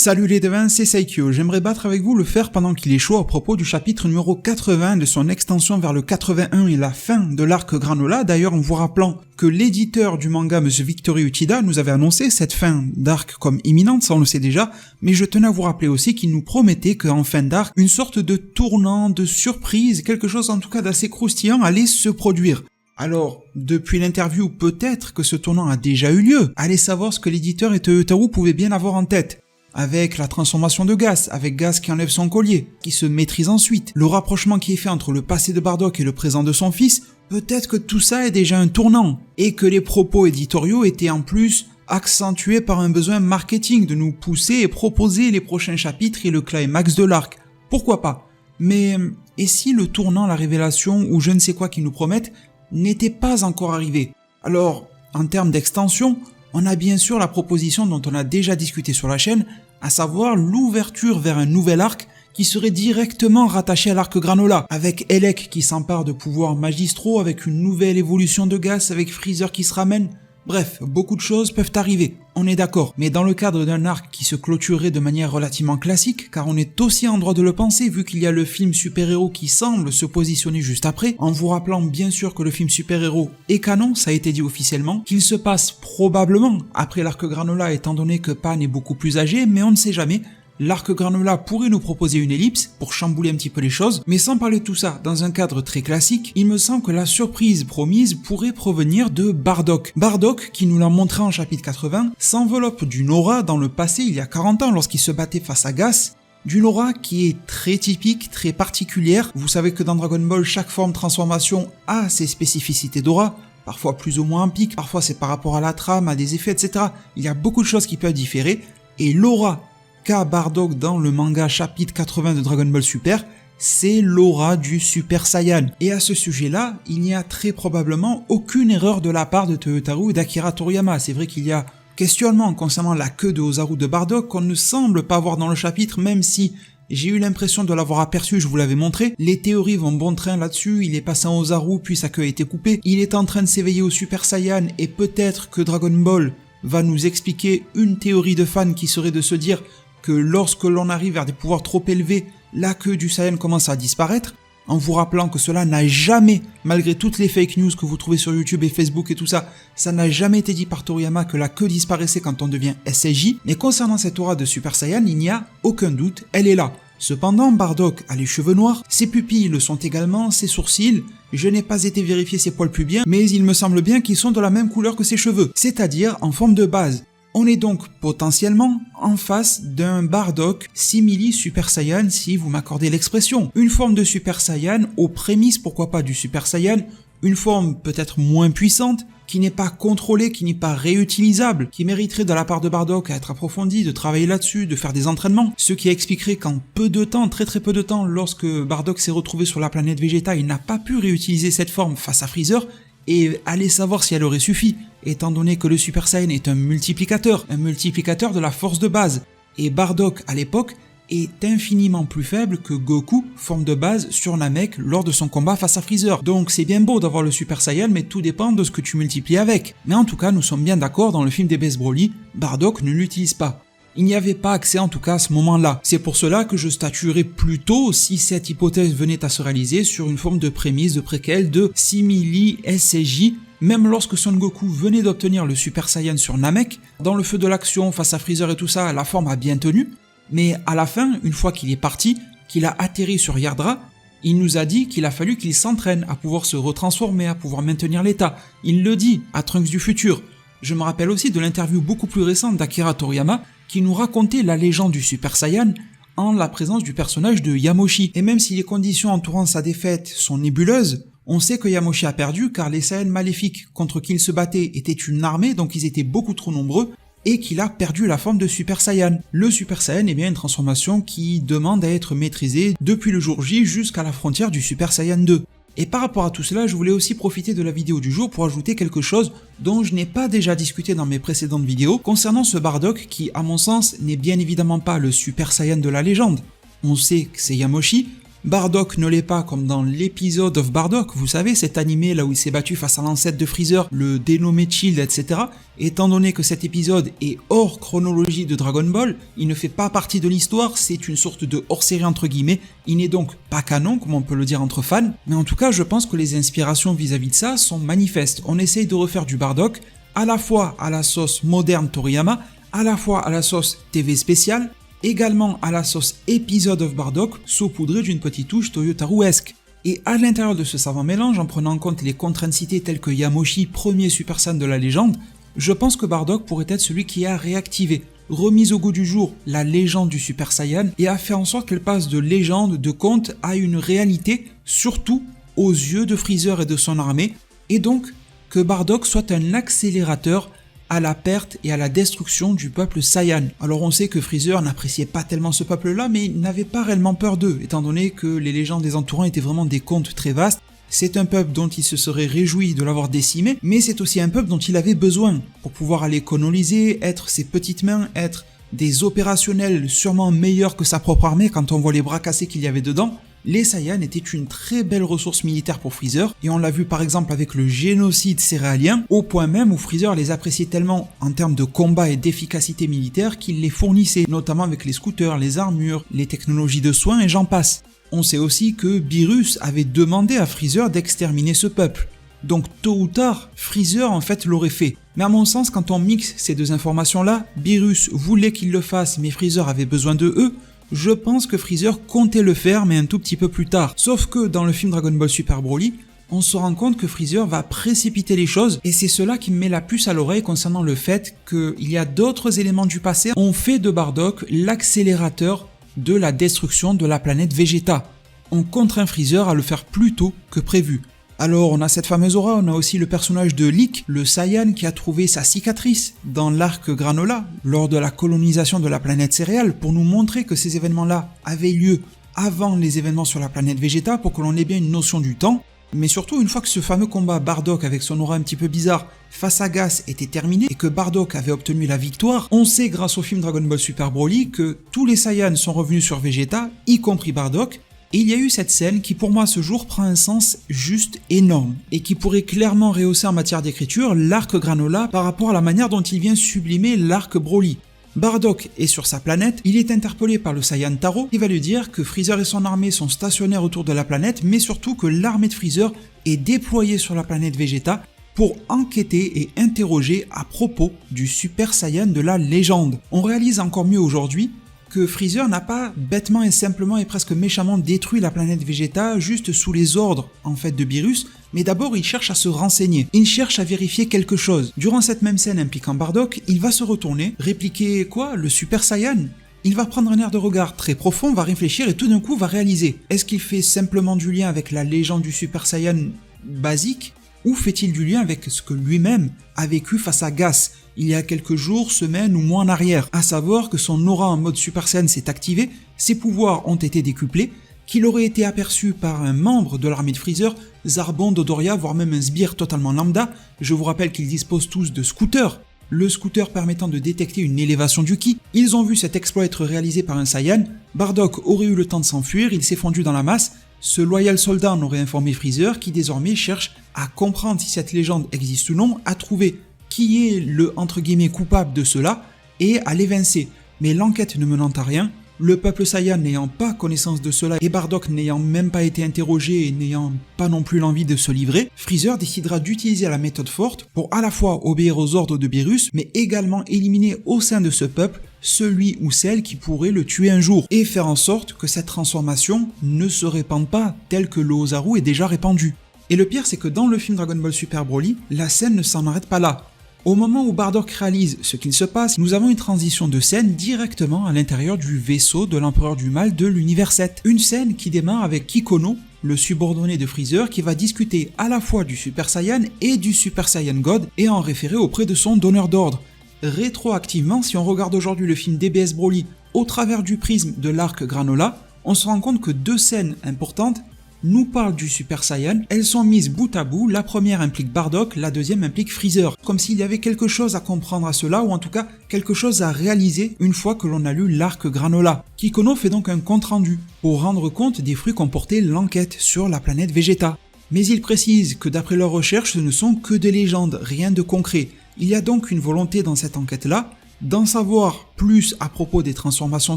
Salut les devins, c'est Saikyo. J'aimerais battre avec vous le fer pendant qu'il est chaud à propos du chapitre numéro 80 de son extension vers le 81 et la fin de l'arc Granola. D'ailleurs, en vous rappelant que l'éditeur du manga, Monsieur Victory Uchida, nous avait annoncé cette fin d'arc comme imminente, ça on le sait déjà, mais je tenais à vous rappeler aussi qu'il nous promettait qu'en fin d'arc, une sorte de tournant, de surprise, quelque chose en tout cas d'assez croustillant allait se produire. Alors, depuis l'interview, peut-être que ce tournant a déjà eu lieu. Allez savoir ce que l'éditeur et Toyotarou pouvaient bien avoir en tête. Avec la transformation de Gas, avec Gas qui enlève son collier, qui se maîtrise ensuite, le rapprochement qui est fait entre le passé de Bardock et le présent de son fils, peut-être que tout ça est déjà un tournant, et que les propos éditoriaux étaient en plus accentués par un besoin marketing de nous pousser et proposer les prochains chapitres et le climax de l'arc. Pourquoi pas? Mais, et si le tournant, la révélation ou je ne sais quoi qu'ils nous promettent n'était pas encore arrivé? Alors, en termes d'extension, on a bien sûr la proposition dont on a déjà discuté sur la chaîne, à savoir l'ouverture vers un nouvel arc qui serait directement rattaché à l'arc Granola, avec Elec qui s'empare de pouvoirs magistraux, avec une nouvelle évolution de Gas, avec Freezer qui se ramène. Bref, beaucoup de choses peuvent arriver, on est d'accord, mais dans le cadre d'un arc qui se clôturerait de manière relativement classique, car on est aussi en droit de le penser vu qu'il y a le film super-héros qui semble se positionner juste après, en vous rappelant bien sûr que le film super-héros est canon, ça a été dit officiellement, qu'il se passe probablement après l'arc Granola étant donné que Pan est beaucoup plus âgé, mais on ne sait jamais. L'arc Granola pourrait nous proposer une ellipse pour chambouler un petit peu les choses, mais sans parler de tout ça, dans un cadre très classique, il me semble que la surprise promise pourrait provenir de Bardock. Bardock, qui nous l'a montré en chapitre 80, s'enveloppe d'une aura dans le passé il y a 40 ans lorsqu'il se battait face à Gas, d'une aura qui est très typique, très particulière. Vous savez que dans Dragon Ball, chaque forme de transformation a ses spécificités d'aura, parfois plus ou moins en pic, parfois c'est par rapport à la trame, à des effets, etc. Il y a beaucoup de choses qui peuvent différer, et l'aura qu'a Bardock dans le manga chapitre 80 de Dragon Ball Super, c'est l'aura du Super Saiyan. Et à ce sujet-là, il n'y a très probablement aucune erreur de la part de Toyotarou et d'Akira Toriyama. C'est vrai qu'il y a questionnement concernant la queue de Ozaru de Bardock qu'on ne semble pas voir dans le chapitre, même si j'ai eu l'impression de l'avoir aperçu, je vous l'avais montré. Les théories vont bon train là-dessus, il est passé en Ozaru puis sa queue a été coupée, il est en train de s'éveiller au Super Saiyan et peut-être que Dragon Ball va nous expliquer une théorie de fan qui serait de se dire que lorsque l'on arrive vers des pouvoirs trop élevés, la queue du Saiyan commence à disparaître, en vous rappelant que cela n'a jamais, malgré toutes les fake news que vous trouvez sur YouTube et Facebook et tout ça, ça n'a jamais été dit par Toriyama que la queue disparaissait quand on devient SSJ, mais concernant cette aura de Super Saiyan, il n'y a aucun doute, elle est là. Cependant, Bardock a les cheveux noirs, ses pupilles le sont également, ses sourcils, je n'ai pas été vérifier ses poils pubiens, mais il me semble bien qu'ils sont de la même couleur que ses cheveux, c'est-à-dire en forme de base. On est donc potentiellement en face d'un Bardock simili Super Saiyan si vous m'accordez l'expression. Une forme de Super Saiyan aux prémices pourquoi pas du Super Saiyan, une forme peut-être moins puissante, qui n'est pas contrôlée, qui n'est pas réutilisable, qui mériterait de la part de Bardock à être approfondie, de travailler là-dessus, de faire des entraînements, ce qui expliquerait qu'en peu de temps, très peu de temps, lorsque Bardock s'est retrouvé sur la planète Vegeta, il n'a pas pu réutiliser cette forme face à Freezer, et allez savoir si elle aurait suffi, étant donné que le Super Saiyan est un multiplicateur de la force de base, et Bardock à l'époque est infiniment plus faible que Goku, forme de base sur Namek lors de son combat face à Freezer. Donc c'est bien beau d'avoir le Super Saiyan, mais tout dépend de ce que tu multiplies avec. Mais en tout cas, nous sommes bien d'accord, dans le film des Best Broly, Bardock ne l'utilise pas. Il n'y avait pas accès en tout cas à ce moment-là. C'est pour cela que je statuerais plutôt, si cette hypothèse venait à se réaliser, sur une forme de prémisse, de préquel, de simili SSJ, même lorsque Son Goku venait d'obtenir le Super Saiyan sur Namek, dans le feu de l'action face à Freezer et tout ça, la forme a bien tenu, mais à la fin, une fois qu'il est parti, qu'il a atterri sur Yardra, il nous a dit qu'il a fallu qu'il s'entraîne à pouvoir se retransformer, à pouvoir maintenir l'état. Il le dit à Trunks du futur. Je me rappelle aussi de l'interview beaucoup plus récente d'Akira Toriyama qui nous racontait la légende du Super Saiyan en la présence du personnage de Yamoshi. Et même si les conditions entourant sa défaite sont nébuleuses, on sait que Yamoshi a perdu car les Saiyans maléfiques contre qui il se battait étaient une armée, donc ils étaient beaucoup trop nombreux, et qu'il a perdu la forme de Super Saiyan. Le Super Saiyan est bien une transformation qui demande à être maîtrisée depuis le jour J jusqu'à la frontière du Super Saiyan 2. Et par rapport à tout cela, je voulais aussi profiter de la vidéo du jour pour ajouter quelque chose dont je n'ai pas déjà discuté dans mes précédentes vidéos concernant ce Bardock qui, à mon sens, n'est bien évidemment pas le Super Saiyan de la légende. On sait que c'est Yamoshi, Bardock ne l'est pas comme dans l'épisode of Bardock, vous savez, cet animé là où il s'est battu face à l'ancêtre de Freezer, le dénommé Child, etc. Étant donné que cet épisode est hors chronologie de Dragon Ball, il ne fait pas partie de l'histoire, c'est une sorte de hors-série entre guillemets, il n'est donc pas canon, comme on peut le dire entre fans, mais en tout cas je pense que les inspirations vis-à-vis de ça sont manifestes. On essaye de refaire du Bardock, à la fois à la sauce moderne Toriyama, à la fois à la sauce TV spéciale, également à la sauce épisode of Bardock, saupoudré d'une petite touche Toyotaru-esque. Et à l'intérieur de ce savant mélange, en prenant en compte les contraintes citées telles que Yamoshi, premier Super Saiyan de la légende, je pense que Bardock pourrait être celui qui a réactivé, remis au goût du jour la légende du Super Saiyan et a fait en sorte qu'elle passe de légende, de conte à une réalité, surtout aux yeux de Freezer et de son armée, et donc que Bardock soit un accélérateur à la perte et à la destruction du peuple Saiyan. Alors on sait que Freezer n'appréciait pas tellement ce peuple-là, mais il n'avait pas réellement peur d'eux, étant donné que les légendes des entourants étaient vraiment des contes très vastes. C'est un peuple dont il se serait réjoui de l'avoir décimé, mais c'est aussi un peuple dont il avait besoin pour pouvoir aller coloniser, être ses petites mains, être des opérationnels sûrement meilleurs que sa propre armée quand on voit les bras cassés qu'il y avait dedans. Les Saiyans étaient une très belle ressource militaire pour Freezer, et on l'a vu par exemple avec le génocide céréalien, au point même où Freezer les appréciait tellement en termes de combat et d'efficacité militaire qu'il les fournissait, notamment avec les scooters, les armures, les technologies de soins et j'en passe. On sait aussi que Beerus avait demandé à Freezer d'exterminer ce peuple. Donc tôt ou tard, Freezer en fait l'aurait fait. Mais à mon sens, quand on mixe ces deux informations-là, Beerus voulait qu'il le fasse mais Freezer avait besoin de eux, je pense que Freezer comptait le faire mais un tout petit peu plus tard. Sauf que dans le film Dragon Ball Super Broly, on se rend compte que Freezer va précipiter les choses et c'est cela qui me met la puce à l'oreille concernant le fait qu'il y a d'autres éléments du passé. On fait de Bardock l'accélérateur de la destruction de la planète Vegeta. On contraint Freezer à le faire plus tôt que prévu. Alors on a cette fameuse aura, on a aussi le personnage de Leak, le Saiyan qui a trouvé sa cicatrice dans l'arc Granola lors de la colonisation de la planète céréale pour nous montrer que ces événements-là avaient lieu avant les événements sur la planète Vegeta pour que l'on ait bien une notion du temps. Mais surtout, une fois que ce fameux combat Bardock avec son aura un petit peu bizarre face à Gas était terminé et que Bardock avait obtenu la victoire, on sait grâce au film Dragon Ball Super Broly que tous les Saiyans sont revenus sur Vegeta, y compris Bardock, et il y a eu cette scène qui pour moi à ce jour prend un sens juste énorme et qui pourrait clairement rehausser en matière d'écriture l'arc Granola par rapport à la manière dont il vient sublimer l'arc Broly. Bardock est sur sa planète, il est interpellé par le Saiyan Taro qui va lui dire que Freezer et son armée sont stationnaires autour de la planète mais surtout que l'armée de Freezer est déployée sur la planète Vegeta pour enquêter et interroger à propos du Super Saiyan de la légende. On réalise encore mieux aujourd'hui que Freezer n'a pas bêtement et simplement et presque méchamment détruit la planète Vegeta juste sous les ordres en fait de Beerus, mais d'abord il cherche à se renseigner, il cherche à vérifier quelque chose. Durant cette même scène impliquant Bardock, il va se retourner, répliquer quoi? Le Super Saiyan? Il va prendre un air de regard très profond, va réfléchir et tout d'un coup va réaliser. Est-ce qu'il fait simplement du lien avec la légende du Super Saiyan basique? Ou fait-il du lien avec ce que lui-même a vécu face à Gas il y a quelques jours, semaines ou mois en arrière, à savoir que son aura en mode Super Saiyan s'est activée, ses pouvoirs ont été décuplés, qu'il aurait été aperçu par un membre de l'armée de Freezer, Zarbon, Dodoria, voire même un sbire totalement lambda. Je vous rappelle qu'ils disposent tous de scooters, le scooter permettant de détecter une élévation du ki. Ils ont vu cet exploit être réalisé par un Saiyan, Bardock aurait eu le temps de s'enfuir, il s'est fondu dans la masse, ce loyal soldat en aurait informé Freezer qui désormais cherche à comprendre si cette légende existe ou non, à trouver qui est le entre guillemets coupable de cela et à l'évincer. Mais l'enquête ne menant à rien, le peuple Saiyan n'ayant pas connaissance de cela et Bardock n'ayant même pas été interrogé et n'ayant pas non plus l'envie de se livrer, Freezer décidera d'utiliser la méthode forte pour à la fois obéir aux ordres de Beerus mais également éliminer au sein de ce peuple celui ou celle qui pourrait le tuer un jour et faire en sorte que cette transformation ne se répande pas telle que le Ozaru est déjà répandue. Et le pire c'est que dans le film Dragon Ball Super Broly, la scène ne s'en arrête pas là. Au moment où Bardock réalise ce qu'il se passe, nous avons une transition de scène directement à l'intérieur du vaisseau de l'Empereur du Mal de l'univers 7. Une scène qui démarre avec Kikono, le subordonné de Freezer, qui va discuter à la fois du Super Saiyan et du Super Saiyan God et en référer auprès de son donneur d'ordre. Rétroactivement, si on regarde aujourd'hui le film DBS Broly au travers du prisme de l'arc Granola, on se rend compte que deux scènes importantes nous parlent du Super Saiyan, elles sont mises bout à bout, la première implique Bardock, la deuxième implique Freezer, comme s'il y avait quelque chose à comprendre à cela, ou en tout cas quelque chose à réaliser une fois que l'on a lu l'arc Granola. Kikono fait donc un compte rendu, pour rendre compte des fruits qu'ont porté l'enquête sur la planète Vegeta. Mais il précise que d'après leurs recherches, ce ne sont que des légendes, rien de concret. Il y a donc une volonté dans cette enquête-là, d'en savoir plus à propos des transformations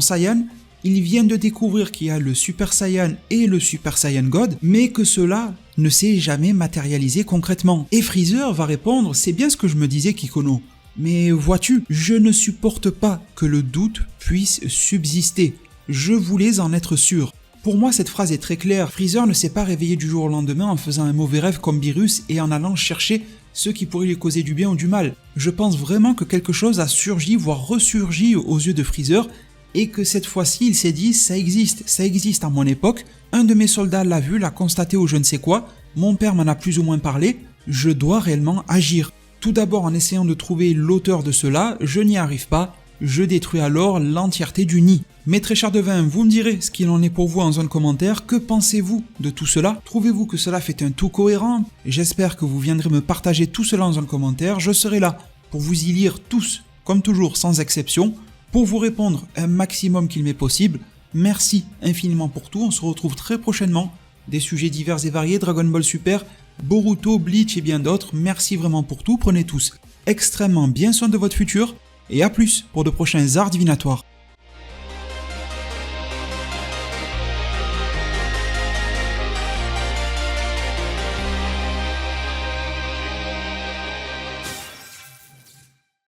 Saiyan. Ils viennent de découvrir qu'il y a le Super Saiyan et le Super Saiyan God, mais que cela ne s'est jamais matérialisé concrètement. Et Freezer va répondre, c'est bien ce que je me disais Kikono, mais vois-tu, je ne supporte pas que le doute puisse subsister. Je voulais en être sûr. Pour moi, cette phrase est très claire. Freezer ne s'est pas réveillé du jour au lendemain en faisant un mauvais rêve comme Beerus et en allant chercher ceux qui pourraient lui causer du bien ou du mal. Je pense vraiment que quelque chose a surgi, voire ressurgi aux yeux de Freezer, et que cette fois-ci, il s'est dit, ça existe à mon époque, un de mes soldats l'a vu, l'a constaté ou je ne sais quoi, mon père m'en a plus ou moins parlé, je dois réellement agir. Tout d'abord en essayant de trouver l'auteur de cela, je n'y arrive pas, je détruis alors l'entièreté du nid. Mes très chers devins, vous me direz ce qu'il en est pour vous en zone commentaire, que pensez-vous de tout cela? Trouvez-vous que cela fait un tout cohérent? J'espère que vous viendrez me partager tout cela en zone commentaire, je serai là pour vous y lire tous, comme toujours sans exception, pour vous répondre un maximum qu'il m'est possible. Merci infiniment pour tout, on se retrouve très prochainement, des sujets divers et variés, Dragon Ball Super, Boruto, Bleach et bien d'autres, merci vraiment pour tout, prenez tous extrêmement bien soin de votre futur, et à plus pour de prochains arts divinatoires.